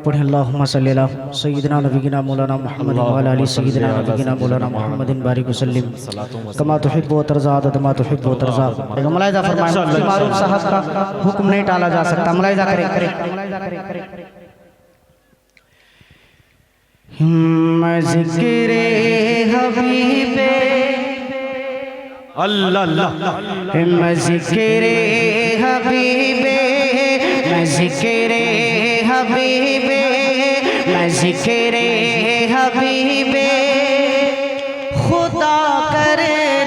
पढ़े अल्लाहुम्मा सल्ली अला सय्यिदिना नबीना मौलाना मुहम्मद व अला आलि सय्यिदिना नबीना मौलाना मुहम्मदिन बारिक वसल्लम कमा तुहिब्बु व तर्ज़ा अदद मा तुहिब्बु व तर्ज़ा। मुलाहिज़ा फरमाएं, मुफ्ती मारूफ साहब का हुक्म नहीं टाला जा सकता। मुलाहिज़ा करें। मैं ज़िक्रे हबीबे अल्लाह अल्लाह, मैं ज़िक्रे हबीबे, मैं ज़िक्रे हबीबे, मैं ज़िक्रे हबीबे खुदा कर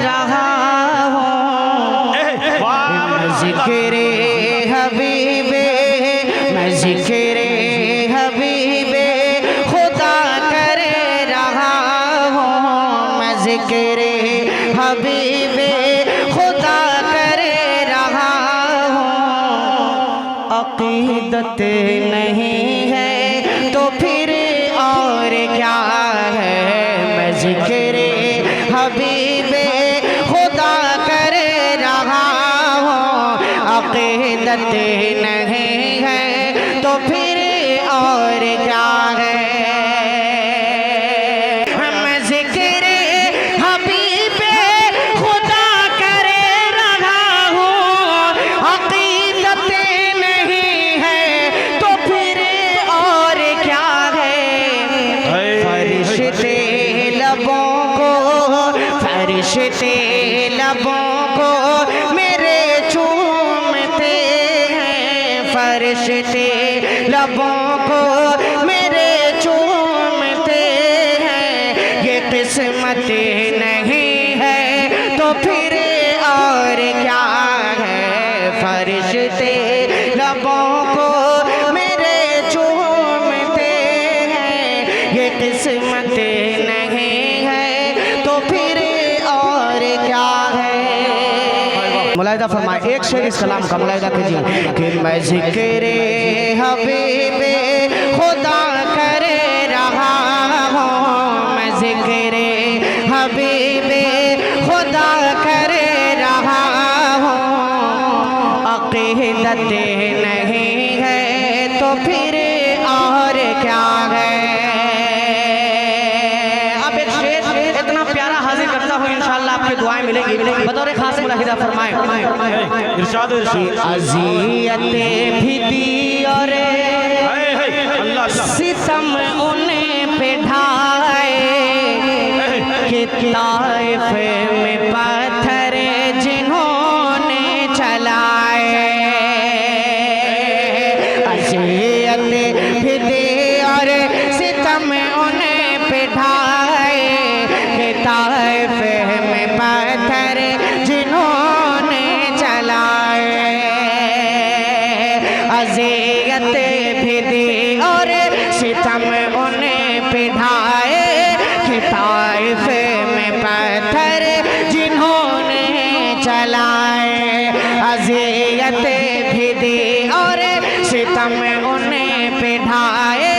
रहा हूँ। मैं ज़िक्रे हबीबे, मैं ज़िक्रे हबीबे खुदा कर रहा हूँ। मैं ज़िक्रे हबीबे खुदा कर रहा हूँ। अक़ीदत नहीं है तो फिर और क्या है। मैं ज़िक्रे हबीबे खुदा कर रहा हूँ। अक़ीदत नहीं है तो फिर और क्या है। मैं ज़िक्रे हबीबे खुदा कर रहा हूँ। अक़ीदत नहीं है तो फिर और क्या है। फरिश्ते लबों को, फरिश्ते लबों को मेरे चूमते हैं। फरिश्ते लबों को मेरे चूमते हैं। ये किस्मत नहीं है तो फिर और क्या है। फरिश्ते लबों को मेरे चूमते हैं। ये किस्मत नहीं है तो फिर और क्या है। मुलाहिज़ा फरमाए, एक शेर इस कलाम का मुलाहिज़ा कीजिए कि मैं ज़िक्रे हबीबे खुदा कर रहा हूँ। मैं ज़िक्रे हबीबे खुदा कर रहा हूँ। अक़ीदत नहीं है तो फिर और क्या है। अब एक शेर इतना प्यारा हाजिर करता हूँ, इंशाअल्लाह आपकी दुआएं मिलेंगी। बतौर खास मुलाहिज़ा फरमाएं इरशाद अज़ियत भी दी और सितम उन्हें पे ढाए कि ताइफ में पत्थर जिन्होंने चलाए। अज़ियत भी दी और सितम उन्हें पे ढाए कि ताइफ में पत्थर जिन्होंने चलाए। अज़ियत भी दी और सितम उन्हें पिढ़ाए कि ताइफ में पत्थर जिन्होंने चलाए। अज़ियत भी दी और सितम उन्हें पिढ़ाए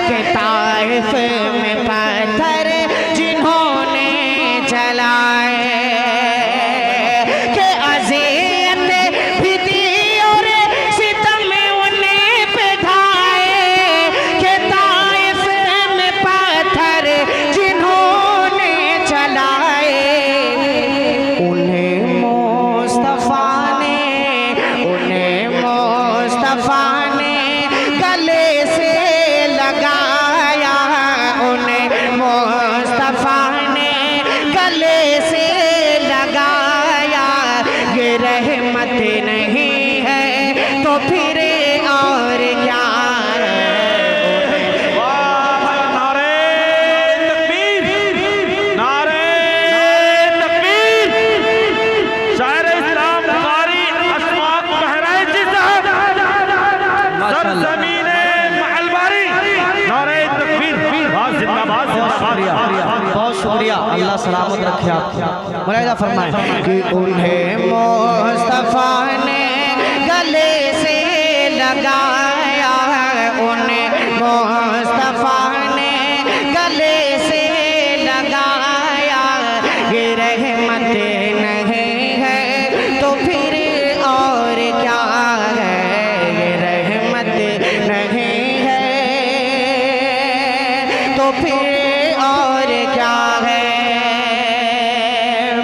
कि ताइफ में पत्थर जिन्होंने चलाए। कि अज़ियत भी दी और सितम उन्हें पिढ़ाए कि ताइफ में पत्थर जिन्होंने चलाए। उन्हें मुस्तफ़ा ने गले से लगाया। उन्हें मुस्तफ़ा ने गले से लगाया। ये रहमत नहीं है तो फिर और क्या है। नारे तकबीर, नारे तकबीर। शायर इस्लाम कारी अस्मात बहराइच साहब, सरज़मीने महलबारी, नारे तकबीर। जिंदाबाद जिंदाबाद। बहुत शुक्रिया, अल्लाह सलामत रखे आपको। मुलाहिज़ा फरमाएं कि उन्हें मुस्तफ़ा ने गले से लगाया। उन्हें मुस्तफ़ा ने गले से लगाया। ये रहमत नहीं है तो फिर और क्या है। ये रहमत नहीं है तो फिर